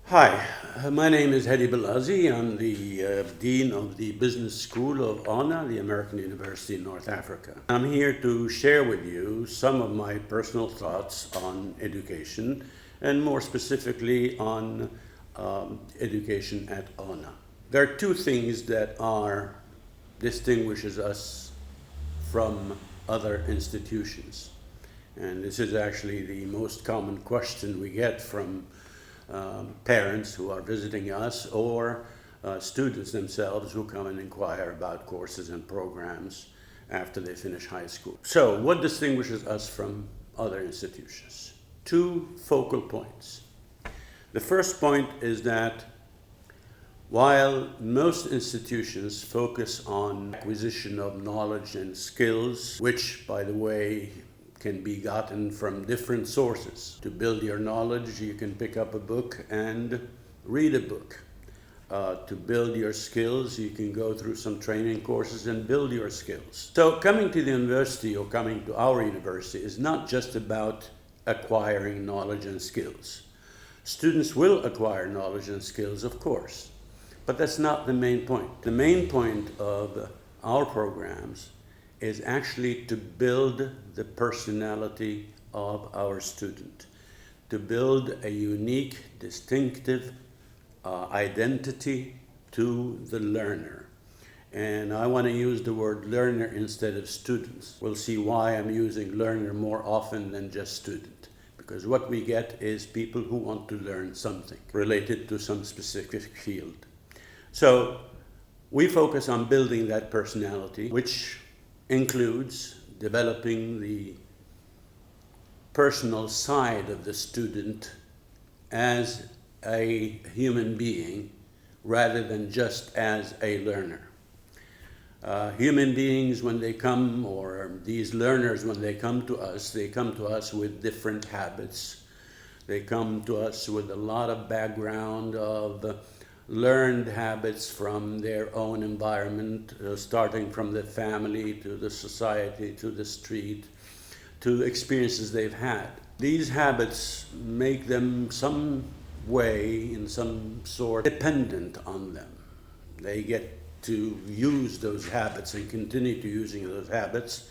Hi, my name is Hedi Belazi. I'm the Dean of the Business School of ANA, the American University in North Africa. I'm here to share with you some of my personal thoughts on education, and more specifically on education at ANA. There are two things that distinguishes us from other institutions. And this is actually the most common question we get from parents who are visiting us or students themselves who come and inquire about courses and programs after they finish high school. So, what distinguishes us from other institutions? Two focal points. The first point is that while most institutions focus on acquisition of knowledge and skills, which, by the way, can be gotten from different sources. To build your knowledge, you can pick up a book and read a book. To build your skills, you can go through some training courses and build your skills. So coming to the university or coming to our university is not just about acquiring knowledge and skills. Students will acquire knowledge and skills, of course, but that's not the main point. The main point of our programs is actually to build the personality of our student, to build a unique, distinctive identity to the learner. And I want to use the word learner instead of students. We'll see why I'm using learner more often than just student. Because what we get is people who want to learn something related to some specific field. So we focus on building that personality, which includes developing the personal side of the student as a human being rather than just as a learner. Human beings, when they come, or these learners, when they come to us with different habits. They come to us with a lot of background of learned habits from their own environment, starting from the family to the society to the street, to experiences they've had. These habits make them some way, in some sort, dependent on them. They get to use those habits and continue to using those habits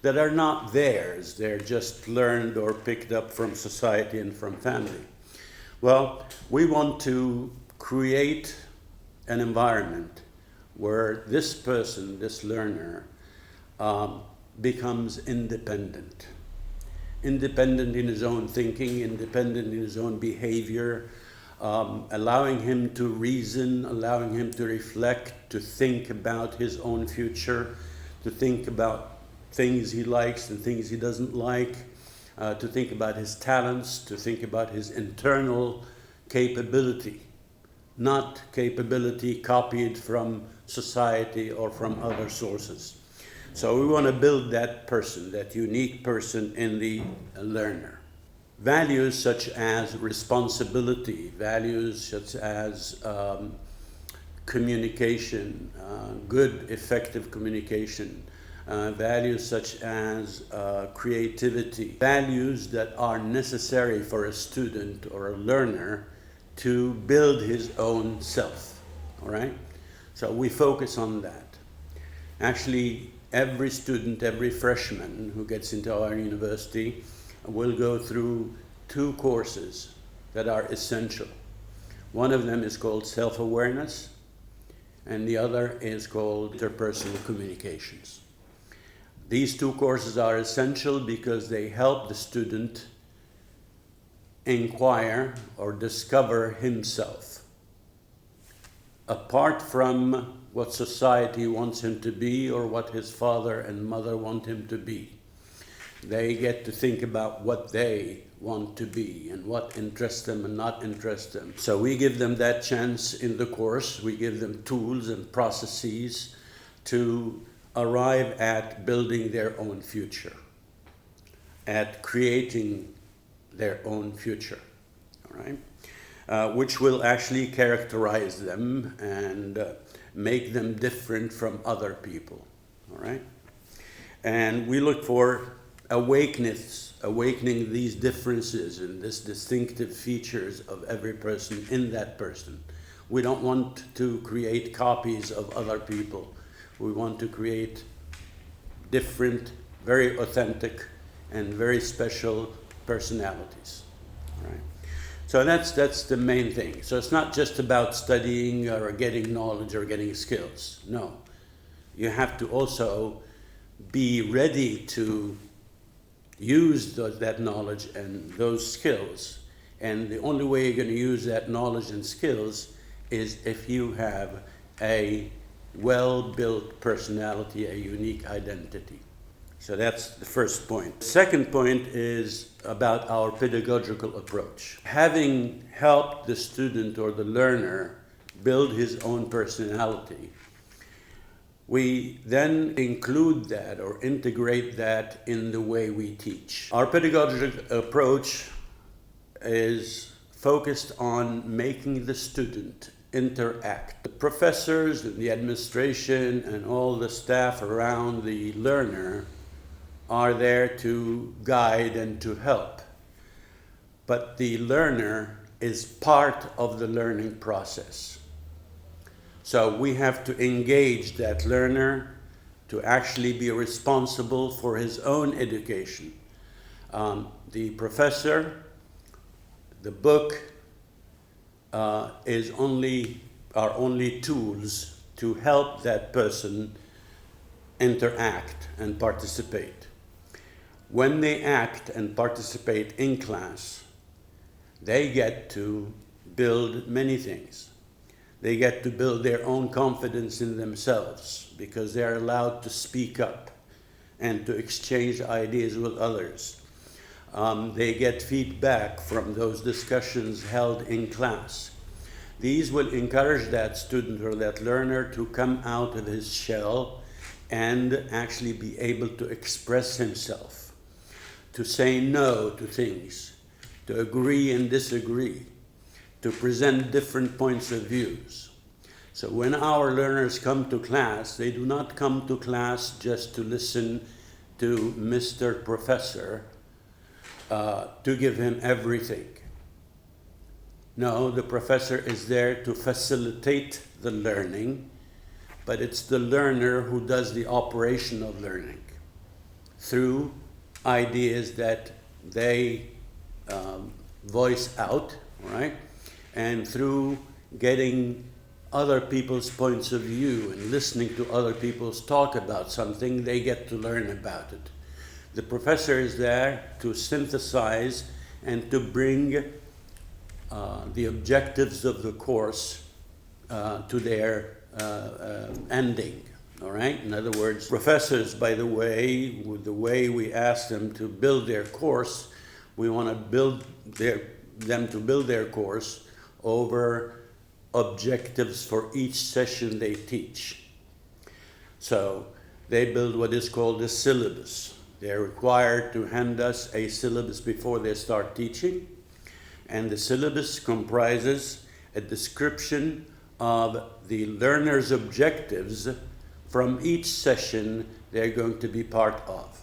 that are not theirs. They're just learned or picked up from society and from family. Well, we want to create an environment where this person, this learner, becomes independent. Independent in his own thinking, independent in his own behavior, allowing him to reason, allowing him to reflect, to think about his own future, to think about things he likes and things he doesn't like, to think about his talents, to think about his internal capability. Not capability copied from society or from other sources. So we want to build that person, that unique person in the learner. Values such as responsibility, values such as communication, good, effective communication, values such as creativity, values that are necessary for a student or a learner to build his own self, all right? So we focus on that. Actually, every student, every freshman who gets into our university will go through two courses that are essential. One of them is called self-awareness, and the other is called interpersonal communications. These two courses are essential because they help the student inquire or discover himself. Apart from what society wants him to be or what his father and mother want him to be. They get to think about what they want to be and what interests them and not interests them. So we give them that chance in the course. We give them tools and processes to arrive at building their own future, at creating their own future, all right? Which will actually characterize them and make them different from other people, all right? And we look for awakening these differences and this distinctive features of every person in that person. We don't want to create copies of other people. We want to create different, very authentic, and very special personalities, right? So that's the main thing. So it's not just about studying or getting knowledge or getting skills. No. You have to also be ready to use that knowledge and those skills. And the only way you're going to use that knowledge and skills is if you have a well-built personality, a unique identity. So that's the first point. The second point is about our pedagogical approach. Having helped the student or the learner build his own personality, we then include that or integrate that in the way we teach. Our pedagogical approach is focused on making the student interact. The professors and the administration and all the staff around the learner are there to guide and to help. But the learner is part of the learning process. So we have to engage that learner to actually be responsible for his own education. The professor, the book, are only tools to help that person interact and participate. When they act and participate in class, they get to build many things. They get to build their own confidence in themselves because they're allowed to speak up and to exchange ideas with others. They get feedback from those discussions held in class. These will encourage that student or that learner to come out of his shell and actually be able to express himself, to say no to things, to agree and disagree, to present different points of views. So when our learners come to class, they do not come to class just to listen to Mr. Professor, to give him everything. No, the professor is there to facilitate the learning, but it's the learner who does the operation of learning through ideas that they voice out, right? And through getting other people's points of view and listening to other people's talk about something, they get to learn about it. The professor is there to synthesize and to bring the objectives of the course to their ending, all right? In other words, professors, by the way, with the way we ask them to build their course, we want to build them to build their course over objectives for each session they teach. So they build what is called a syllabus. They're required to hand us a syllabus before they start teaching, and the syllabus comprises a description of the learner's objectives from each session they're going to be part of.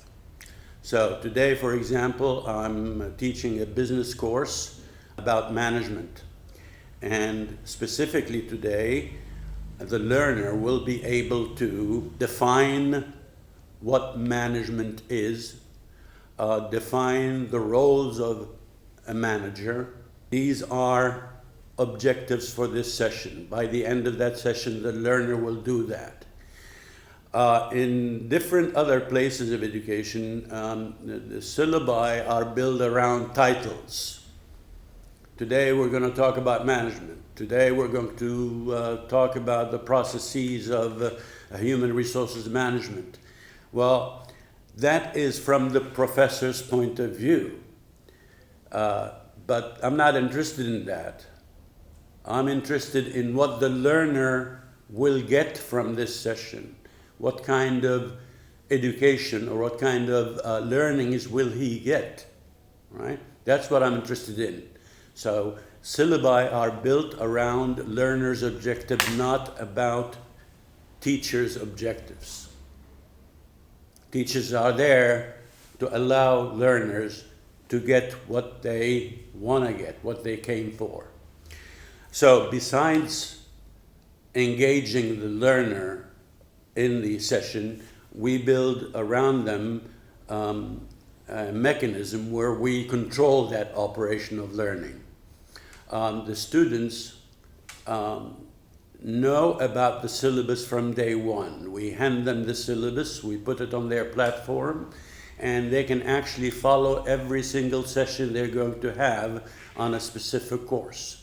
So today, for example, I'm teaching a business course about management. And specifically today, the learner will be able to define what management is, define the roles of a manager. These are objectives for this session. By the end of that session, the learner will do that. In different other places of education, the syllabi are built around titles. Today we're going to talk about management. Today we're going to talk about the processes of human resources management. Well, that is from the professor's point of view. But I'm not interested in that. I'm interested in what the learner will get from this session. What kind of education or what kind of learnings will he get, right? That's what I'm interested in. So syllabi are built around learners' objectives, not about teachers' objectives. Teachers are there to allow learners to get what they want to get, what they came for. So besides engaging the learner in the session, we build around them a mechanism where we control that operation of learning. The students know about the syllabus from day one. We hand them the syllabus, we put it on their platform, and they can actually follow every single session they're going to have on a specific course.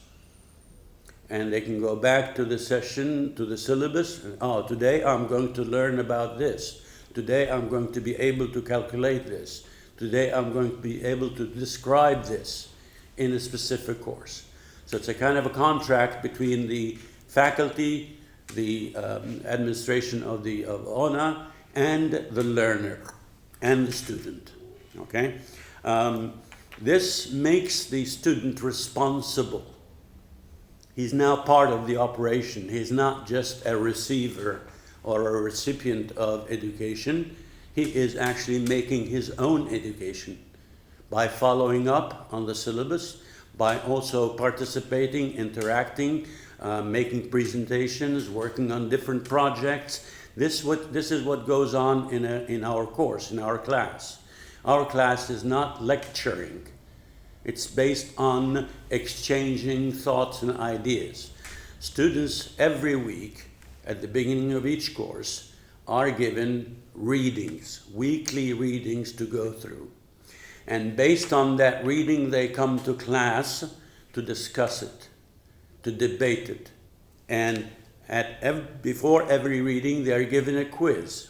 And they can go back to the session, to the syllabus, and, oh, today I'm going to learn about this. Today I'm going to be able to calculate this. Today I'm going to be able to describe this in a specific course. So it's a kind of a contract between the faculty, the administration of ONA, and the learner and the student. Okay? This makes the student responsible. He's now part of the operation. He's not just a receiver or a recipient of education. He is actually making his own education by following up on the syllabus, by also participating, interacting, making presentations, working on different projects. This is what goes on in our course, in our class. Our class is not lecturing. It's based on exchanging thoughts and ideas. Students every week, at the beginning of each course, are given readings, weekly readings to go through. And based on that reading, they come to class to discuss it, to debate it. And before every reading, they are given a quiz.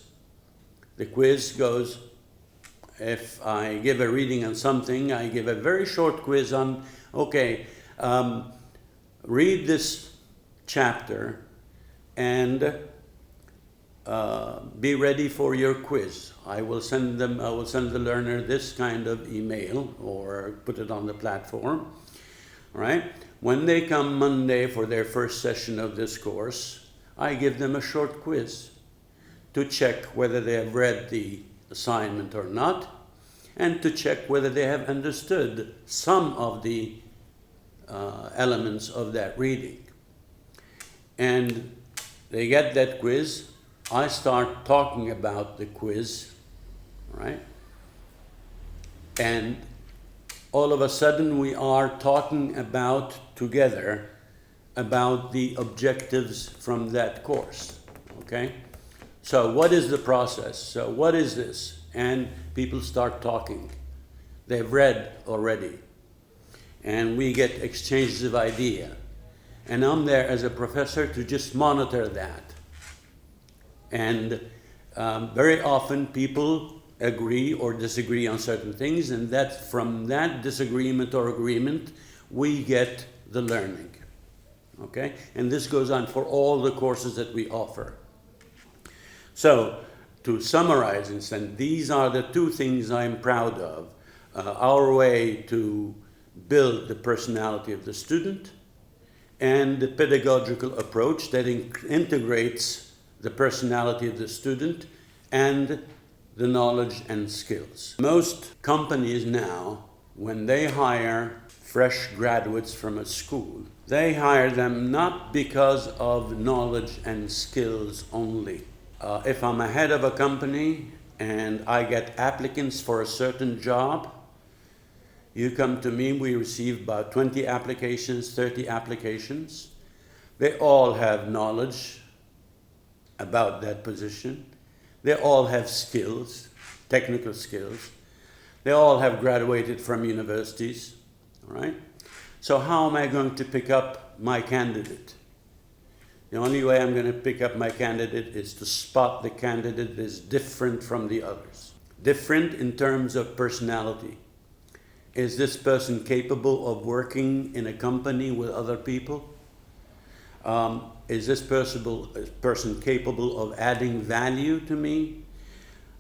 The quiz goes, if I give a reading on something, I give a very short quiz on, okay, read this chapter and be ready for your quiz. I will send the learner this kind of email or put it on the platform, right? When they come Monday for their first session of this course, I give them a short quiz to check whether they have read the assignment or not, and to check whether they have understood some of the elements of that reading. And they get that quiz. I start talking about the quiz, right? And all of a sudden we are talking together about the objectives from that course, okay? So what is the process? So what is this? And people start talking. They've read already. And we get exchanges of idea. And I'm there as a professor to just monitor that. And very often people agree or disagree on certain things, and that from that disagreement or agreement, we get the learning, okay? And this goes on for all the courses that we offer. So, to summarize, instead, these are the two things I'm proud of. Our way to build the personality of the student, and the pedagogical approach that integrates the personality of the student and the knowledge and skills. Most companies now, when they hire fresh graduates from a school, they hire them not because of knowledge and skills only. If I'm a head of a company and I get applicants for a certain job, you come to me, we receive about 20 applications, 30 applications. They all have knowledge about that position. They all have skills, technical skills. They all have graduated from universities, all right? So how am I going to pick up my candidate? The only way I'm going to pick up my candidate is to spot the candidate that is different from the others. Different in terms of personality. Is this person capable of working in a company with other people? Is this person capable of adding value to me?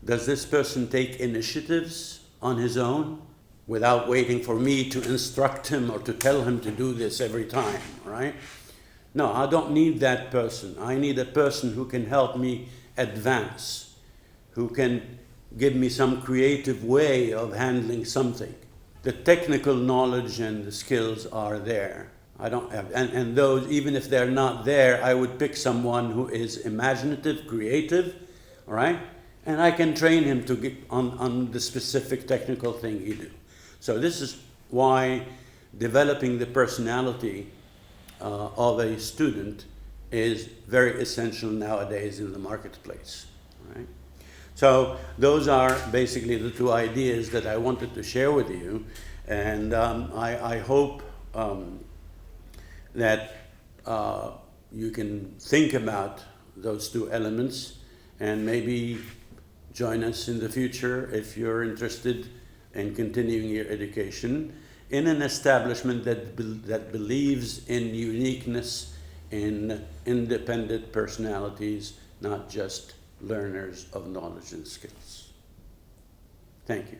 Does this person take initiatives on his own without waiting for me to instruct him or to tell him to do this every time, right? No, I don't need that person. I need a person who can help me advance, who can give me some creative way of handling something. The technical knowledge and the skills are there. I don't have, and those, even if they're not there, I would pick someone who is imaginative, creative, all right? And I can train him to get on the specific technical thing he do. So this is why developing the personality of a student is very essential nowadays in the marketplace, right? So those are basically the two ideas that I wanted to share with you, and I hope that you can think about those two elements and maybe join us in the future if you're interested in continuing your education in an establishment that believes in uniqueness, in independent personalities, not just learners of knowledge and skills. Thank you.